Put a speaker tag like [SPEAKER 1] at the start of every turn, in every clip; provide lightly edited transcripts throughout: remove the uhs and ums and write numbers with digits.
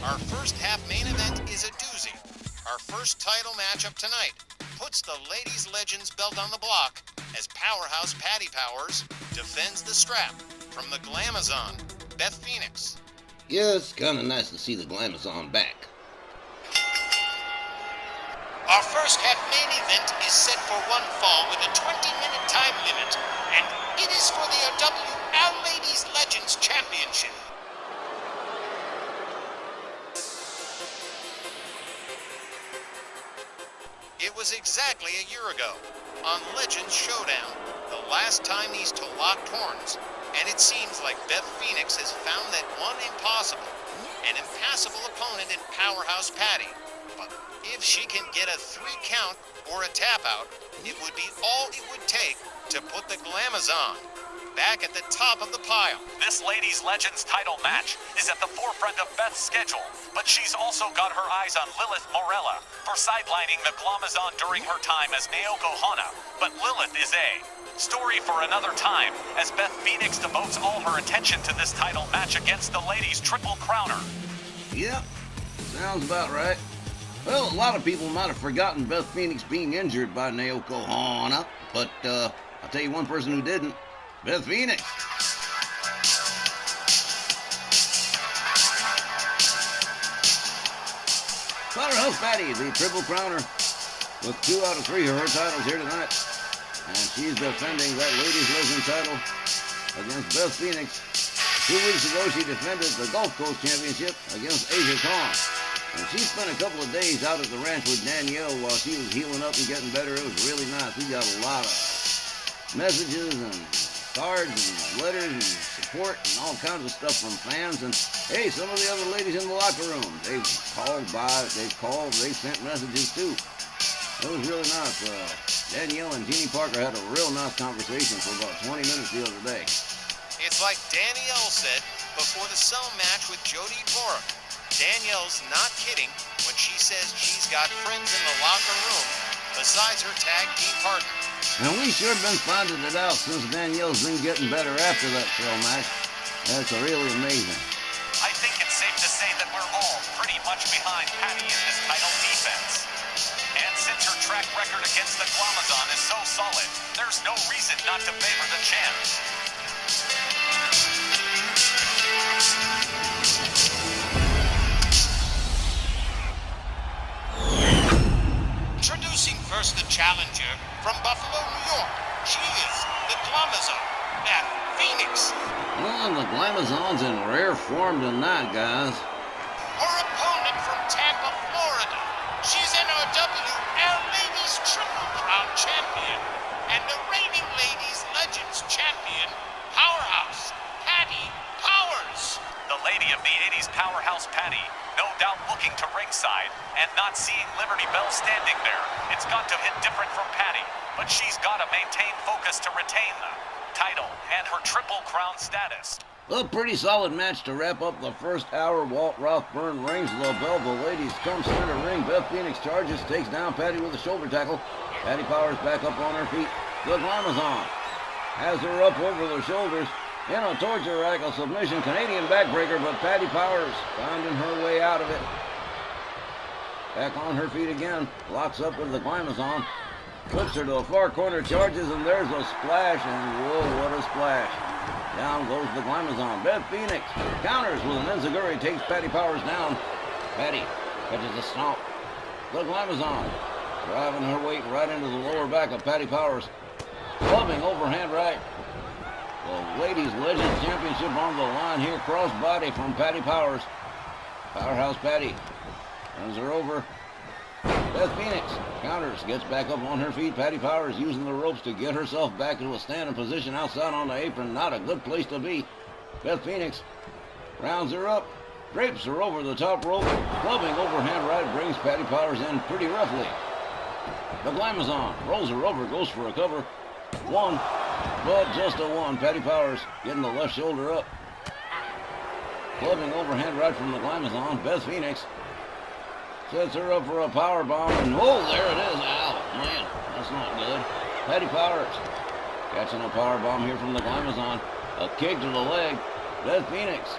[SPEAKER 1] Our first half main event is a doozy. Our first title matchup tonight puts the ladies' legends belt on the block as powerhouse Patti Powers defends the strap from the Glamazon, Beth Phoenix.
[SPEAKER 2] Yeah, it's kind of nice to see the Glamazon back.
[SPEAKER 1] Our first half main event is set for one fall with a 20-minute time limit, and it is for the Our Ladies Legends Championship. It was exactly a year ago, on Legends Showdown, the last time these two locked horns, and it seems like Beth Phoenix has found that one impossible and impassable opponent in powerhouse Patti. But if she can get a 3 count or a tap out, it would be all it would take to put the Glamazon back at the top of the pile.
[SPEAKER 3] This Ladies Legends title match is at the forefront of Beth's schedule, but she's also got her eyes on Lilith Morella for sidelining the Glamazon during her time as Naoko Hana. But Lilith is a story for another time, as Beth Phoenix devotes all her attention to this title match against the ladies' Triple Crowner.
[SPEAKER 2] Yep, sounds about right. Well, a lot of people might have forgotten Beth Phoenix being injured by Naoko Hana, but I'll tell you one person who didn't. Beth Phoenix. Powerhouse Patti, the Triple Crowner, with 2 out of 3 of her titles here tonight. And she's defending that Ladies Legend title against Beth Phoenix. 2 weeks ago, she defended the Gulf Coast Championship against Asia Kong. And she spent a couple of days out at the ranch with Danielle while she was healing up and getting better. It was really nice. We got a lot of messages and cards and letters and support and all kinds of stuff from fans. And hey, some of the other ladies in the locker room, they've sent messages too. It was really nice. Danielle and Jeannie Parker had a real nice conversation for about 20 minutes the other day.
[SPEAKER 1] It's like Danielle said before the Cell match with Jody Dvorak. Danielle's not kidding when she says she's got friends in the locker room besides her tag team partner.
[SPEAKER 2] And we sure been finding it out since Danielle's been getting better after that Cell match. That's really amazing.
[SPEAKER 3] I think it's safe to say that we're all pretty much behind Patti in this title defense. And since her track record against the Glamazon is so solid, there's no reason not to favor the champ.
[SPEAKER 1] Introducing first the challenger from Buffalo, New York. She is the Glamazon, Beth Phoenix.
[SPEAKER 2] Well, the Glamazon's in rare form tonight, guys.
[SPEAKER 1] Her opponent from Tampa, Florida. She's Our Ladies Triple Crown Champion and the reigning Ladies Legends Champion, Powerhouse Patti Powers.
[SPEAKER 3] The lady of the 80s Powerhouse Patti, no doubt looking to ringside and not seeing Liberty Bell standing there. It's got to hit different from Patti, but she's got to maintain focus to retain the title and her Triple Crown status.
[SPEAKER 2] A pretty solid match to wrap up the first hour. Walt Rothburn rings the bell. The ladies come center ring. Beth Phoenix charges, takes down Patti with a shoulder tackle. Patti Powers back up on her feet. The Glamazon has her up over the shoulders in a torture rack, a submission Canadian backbreaker, but Patti Powers finding her way out of it. Back on her feet again, locks up with the Glamazon, flips her to a far corner, charges, and there's a splash, and whoa, what a splash. Down goes the Glamazon. Beth Phoenix counters with an enziguri, takes Patti Powers down. Patti catches a stomp. The Glamazon driving her weight right into the lower back of Patti Powers. Clubbing overhand right. The Ladies Legends Championship on the line here. Crossbody from Patti Powers. Powerhouse Patti runs her over. Beth Phoenix counters, gets back up on her feet. Patti Powers using the ropes to get herself back into a standing position outside on the apron. Not a good place to be. Beth Phoenix rounds her up, drapes her over the top rope. Clubbing overhand right brings Patti Powers in pretty roughly. The Glamazon rolls her over, goes for a cover. One, but just a one. Patti Powers getting the left shoulder up. Clubbing overhand right from the Glamazon. Beth Phoenix sets her up for a power bomb, and oh, there it is. Ow, man, that's not good. Patti Powers catching a power bomb here from the Glamazon. A kick to the leg. Beth Phoenix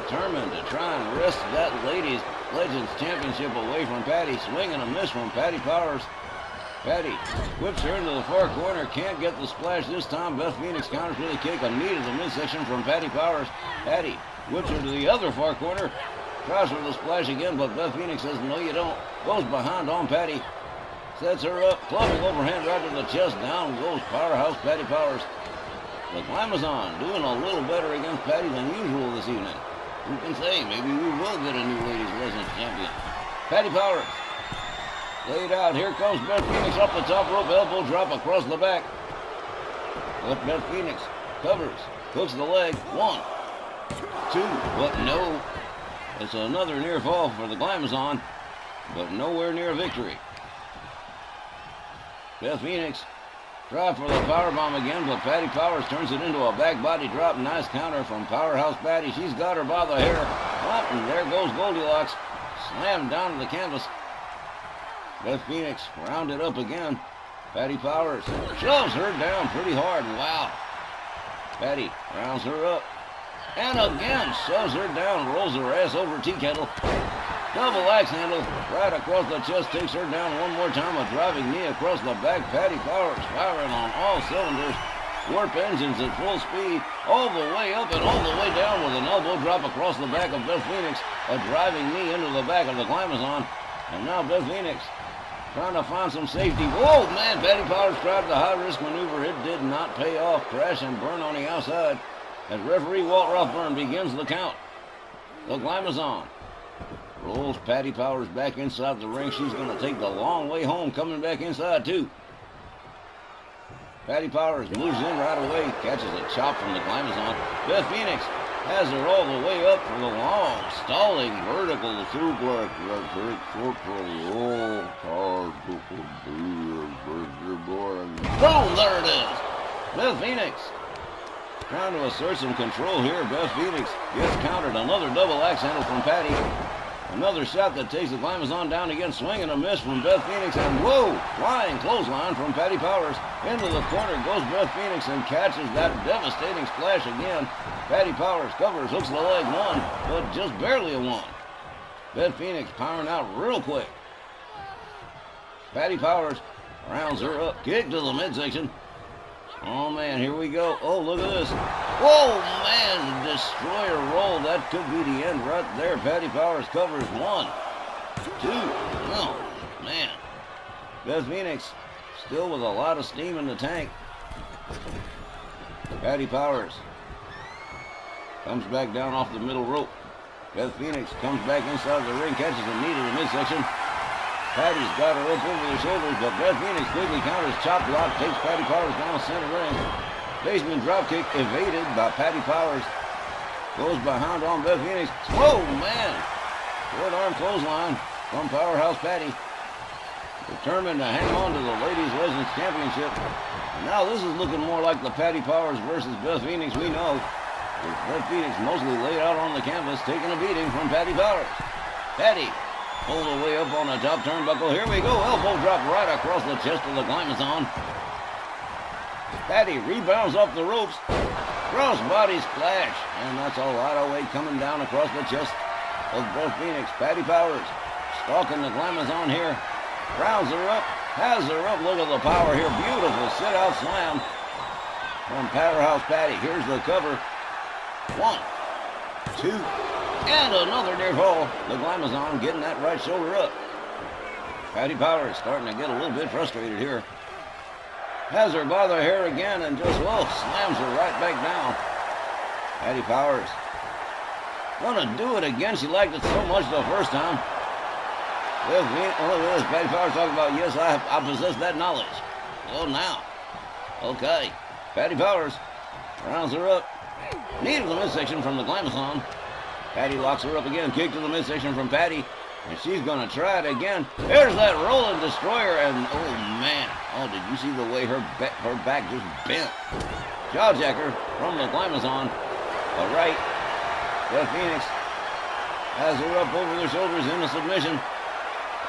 [SPEAKER 2] determined to try and wrest that Ladies Legends Championship away from Patti. Swing and a miss from Patti Powers. Patti whips her into the far corner. Can't get the splash this time. Beth Phoenix counters with a kick. A knee to the midsection from Patti Powers. Patti whips her to the other far corner. Tries for the splash again, but Beth Phoenix says, no, you don't. Goes behind on Patti. Sets her up. Clubbing overhand right to the chest. Down goes Powerhouse Patti Powers. The Glamazon doing a little better against Patti than usual this evening. Who can say? Maybe we will get a new Ladies Legends champion. Patti Powers. Laid out. Here comes Beth Phoenix up the top rope. Elbow drop across the back. But Beth Phoenix covers. Hooks the leg. 1, 2. But no. It's another near fall for the Glamazon. But nowhere near victory. Beth Phoenix try for the powerbomb again, but Patti Powers turns it into a back body drop. Nice counter from Powerhouse Patti. She's got her by the hair. Up, and there goes Goldilocks. Slammed down to the canvas. Beth Phoenix rounded up again. Patti Powers shoves her down pretty hard. Wow. Patti rounds her up. And again shoves her down. Rolls her ass over tea kettle. Double axe handle right across the chest. Takes her down one more time. A driving knee across the back. Patti Powers firing on all cylinders. Warp engines at full speed. All the way up and all the way down with an elbow drop across the back of Beth Phoenix. A driving knee into the back of the Glamazon. And now Beth Phoenix trying to find some safety. Whoa, man. Patti Powers tried the high-risk maneuver. It did not pay off. Crash and burn on the outside as referee Walt Rothburn begins the count. The Glamazon rolls Patti Powers back inside the ring. She's going to take the long way home, coming back inside, too. Patti Powers moves in right away, catches a chop from the Glamazon. Beth Phoenix has her all the way up for the long, stalling vertical suplex. Boom, there it is. Beth Phoenix trying to assert some control here. Beth Phoenix gets countered. Another double axe handle from Patti. Another shot that takes the Glamazon down again. Swing and a miss from Beth Phoenix. And whoa! Flying clothesline from Patti Powers. Into the corner goes Beth Phoenix and catches that devastating splash again. Patti Powers covers, hooks the leg. 1, but just barely a 1. Beth Phoenix powering out real quick. Patti Powers rounds her up. Kick to the midsection. Oh, man, here we go. Oh, look at this. Whoa, man, destroyer roll. That could be the end right there. Patti Powers covers. 1, 2. Oh, man. Beth Phoenix still with a lot of steam in the tank. Patti Powers comes back down off the middle rope. Beth Phoenix comes back inside the ring, catches a knee to the midsection. Patti's got her up over the shoulders, but Beth Phoenix quickly counters. Chop block takes Patti Powers down center ring. Basement dropkick evaded by Patti Powers. Goes behind on Beth Phoenix. Whoa, man! Short arm clothesline from Powerhouse Patti. Determined to hang on to the Ladies Legends Championship. And now this is looking more like the Patti Powers versus Beth Phoenix we know. With Beth Phoenix mostly laid out on the canvas, taking a beating from Patti Powers. Patti pulled the way up on the top turnbuckle. Here we go. Elbow drop right across the chest of the Glamazon. Patti rebounds off the ropes. Crossbody splash. And that's a lot of weight coming down across the chest of Beth Phoenix. Patti Powers stalking the Glamazon here. Rounds her up. Has her up. Look at the power here. Beautiful sit-out slam from Powerhouse Patti. Here's the cover. 1, 2. And another near fall. The Glamazon getting that right shoulder up. Patti Powers starting to get a little bit frustrated here. Has her by the hair again and just, slams her right back down. Patti Powers gonna do it again. She liked it so much the first time. Look at this. Patti Powers talking about, yes, I possess that knowledge. Oh, now. Okay. Patti Powers rounds her up. Knee to the midsection from the Glamazon. Patti locks her up again. Kick to the midsection from Patti. And she's going to try it again. There's that rolling destroyer. And, oh, man. Oh, did you see the way her back just bent? Jawjacker from the Glamazon. All right. Beth Phoenix has her up over the shoulders in a submission.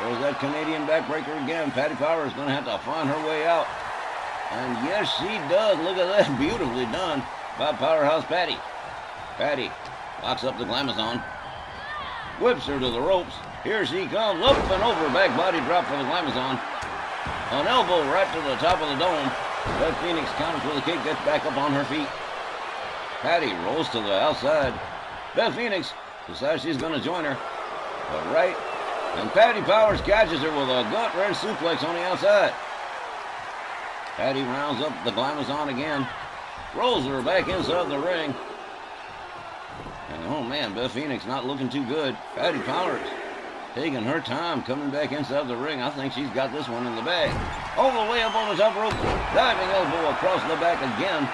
[SPEAKER 2] There's that Canadian backbreaker again. Patti Powers is going to have to find her way out. And, yes, she does. Look at that. Beautifully done by Powerhouse Patti. Patti Locks up the Glamazon. Whips her to the ropes. Here she comes. Up and over. Back body drop for the Glamazon. An elbow right to the top of the dome. Beth Phoenix counters with a kick. Gets back up on her feet. Patti rolls to the outside. Beth Phoenix decides she's going to join her. But right. And Patti Powers catches her with a gut-wrench suplex on the outside. Patti rounds up the Glamazon again. Rolls her back inside the ring. And oh man, Beth Phoenix not looking too good. Patti Powers taking her time coming back inside the ring. I think she's got this one in the bag. All the way up on the top rope. Diving elbow across the back again.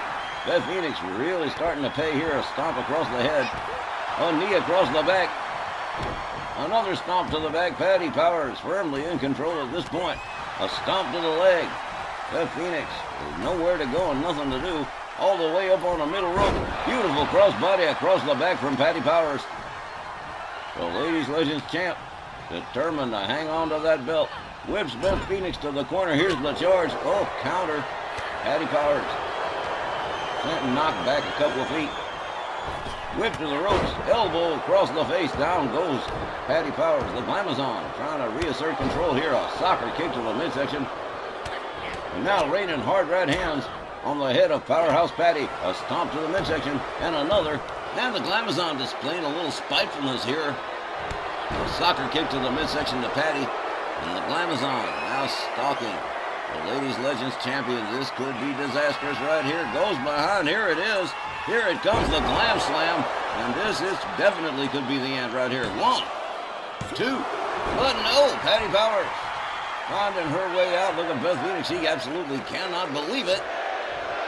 [SPEAKER 2] Beth Phoenix really starting to pay here. A stomp across the head. A knee across the back. Another stomp to the back. Patti Powers firmly in control at this point. A stomp to the leg. Beth Phoenix is nowhere to go and nothing to do. All the way up on the middle rope. Beautiful crossbody across the back from Patti Powers. The Ladies Legends champ determined to hang on to that belt. Whips Beth Phoenix to the corner. Here's the charge. Oh, counter. Patti Powers. Sent knocked back a couple of feet. Whip to the ropes. Elbow across the face. Down goes Patti Powers. The Glamazon trying to reassert control here. A soccer kick to the midsection. And now raining hard right hands on the head of Powerhouse Patti. A stomp to the midsection. And another. And the Glamazon displaying a little spitefulness here. A soccer kick to the midsection to Patti. And the Glamazon now stalking the Ladies Legends champion. This could be disastrous right here. Goes behind. Here it is. Here it comes, the Glam Slam. And this is definitely could be the end right here. 1, 2. But no, Patti Powers finding her way out. Look at Beth Phoenix. She absolutely cannot believe it.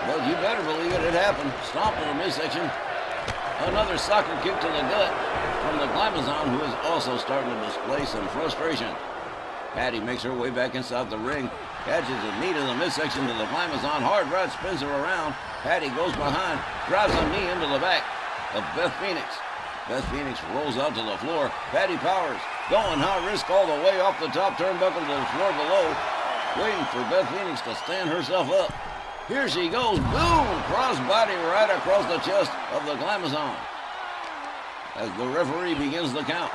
[SPEAKER 2] But you better believe it. It happened. Stomp to the midsection. Another soccer kick to the gut from the Glamazon, who is also starting to display some frustration. Patti makes her way back inside the ring. Catches a knee to the midsection to the Glamazon. Hard right spins her around. Patti goes behind. Drives a knee into the back of Beth Phoenix. Beth Phoenix rolls out to the floor. Patti Powers going high risk all the way off the top turnbuckle to the floor below. Waiting for Beth Phoenix to stand herself up. Here she goes. Boom! Crossbody right across the chest of the Glamazon. As the referee begins the count.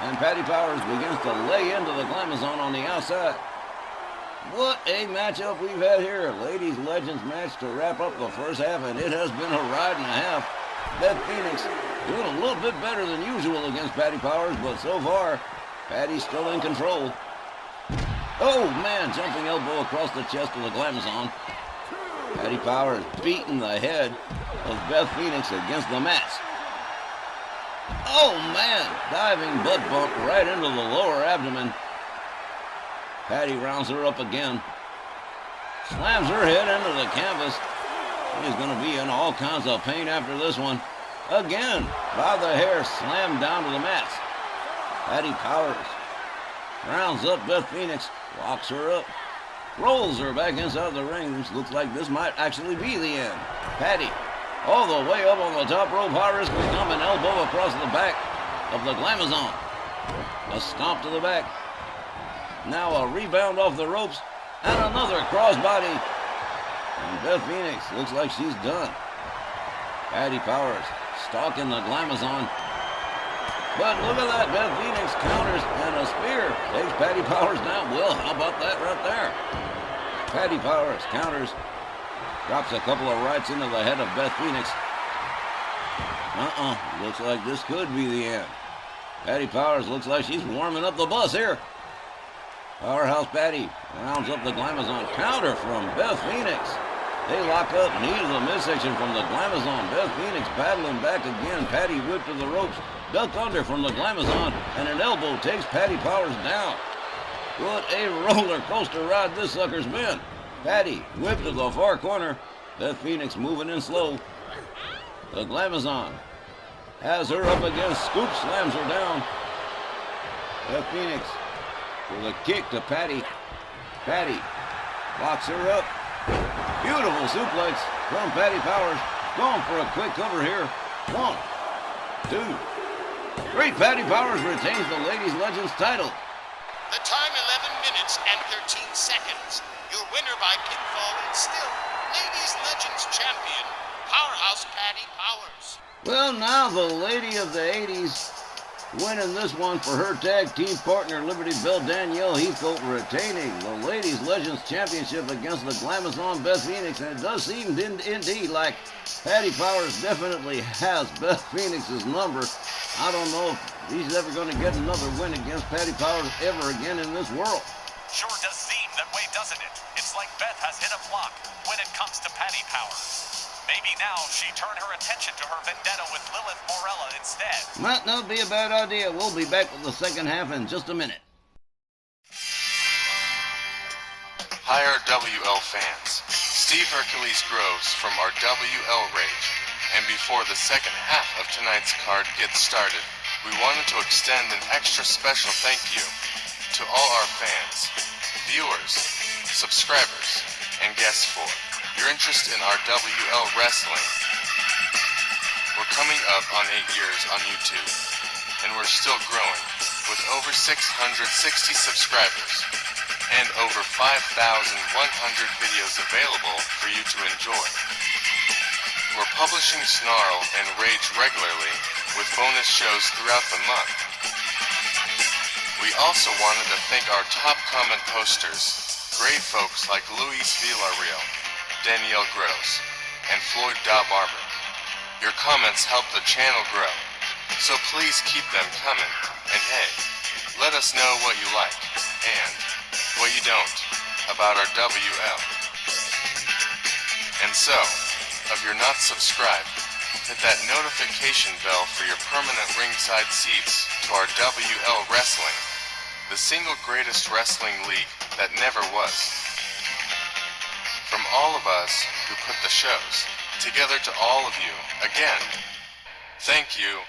[SPEAKER 2] And Patti Powers begins to lay into the Glamazon on the outside. What a matchup we've had here. Ladies Legends match to wrap up the first half, and it has been a ride and a half. Beth Phoenix doing a little bit better than usual against Patti Powers, but so far, Patti's still in control. Oh, man, jumping elbow across the chest of the Glamazon. Patti Powers beating the head of Beth Phoenix against the mats. Oh, man, diving butt bump right into the lower abdomen. Patti rounds her up again. Slams her head into the canvas. She's going to be in all kinds of pain after this one. Again, by the hair, slammed down to the mats. Patti Powers rounds up Beth Phoenix, locks her up, rolls her back inside the ring. Looks like this might actually be the end. Patti, all the way up on the top rope, high risk will come an elbow across the back of the Glamazon. A stomp to the back. Now a rebound off the ropes, and another crossbody. And Beth Phoenix looks like she's done. Patti Powers stalking the Glamazon. But look at that, Beth Phoenix counters, and a spear takes Patti Powers down. Well, how about that right there? Patti Powers counters, drops a couple of rights into the head of Beth Phoenix. Looks like this could be the end. Patti Powers looks like she's warming up the bus here. Powerhouse Patti rounds up the Glamazon. Counter from Beth Phoenix. They lock up. Knee to the midsection from the Glamazon. Beth Phoenix battling back again. Patti whipped to the ropes. Duck under from the Glamazon. And an elbow takes Patti Powers down. What a roller coaster ride this sucker's been. Patti whipped to the far corner. Beth Phoenix moving in slow. The Glamazon has her up against. Scoop slams her down. Beth Phoenix with a kick to Patti. Patti locks her up. Beautiful suplex from Patti Powers. Going for a quick cover here. 1, 2, 3. Patti Powers retains the Ladies Legends title.
[SPEAKER 1] The time 11 minutes and 13 seconds. Your winner by pinfall and still Ladies Legends champion, Powerhouse Patti Powers.
[SPEAKER 2] Well, now the lady of the 80s winning this one for her tag team partner, Liberty Bell Danielle Heathcote, retaining the Ladies Legends Championship against the Glamazon Beth Phoenix. And it does seem indeed like Patti Powers definitely has Beth Phoenix's number. I don't know if he's ever going to get another win against Patti Powers ever again in this world.
[SPEAKER 3] Sure does seem that way, doesn't it? It's like Beth has hit a block when it comes to Patti Powers. Maybe now she turn her attention to her vendetta with Lilith Morella instead.
[SPEAKER 2] Might not be a bad idea. We'll be back with the second half in just a minute.
[SPEAKER 4] Hi, RWL fans. Steve Hercules Groves from RWL Rage. And before the second half of tonight's card gets started, we wanted to extend an extra special thank you to all our fans, viewers, subscribers, and guests for your interest in RWL Wrestling. We're coming up on 8 years on YouTube, and we're still growing, with over 660 subscribers, and over 5,100 videos available for you to enjoy. We're publishing Snarl and Rage regularly, with bonus shows throughout the month. We also wanted to thank our top comment posters, great folks like Luis Villarreal, Danielle Gross, and Floyd Barber. Your comments help the channel grow, so please keep them coming. And hey, let us know what you like and what you don't about our WL. And so, if you're not subscribed, hit that notification bell for your permanent ringside seats to our WL Wrestling, the single greatest wrestling league that never was. From all of us who put the shows together to all of you, again, thank you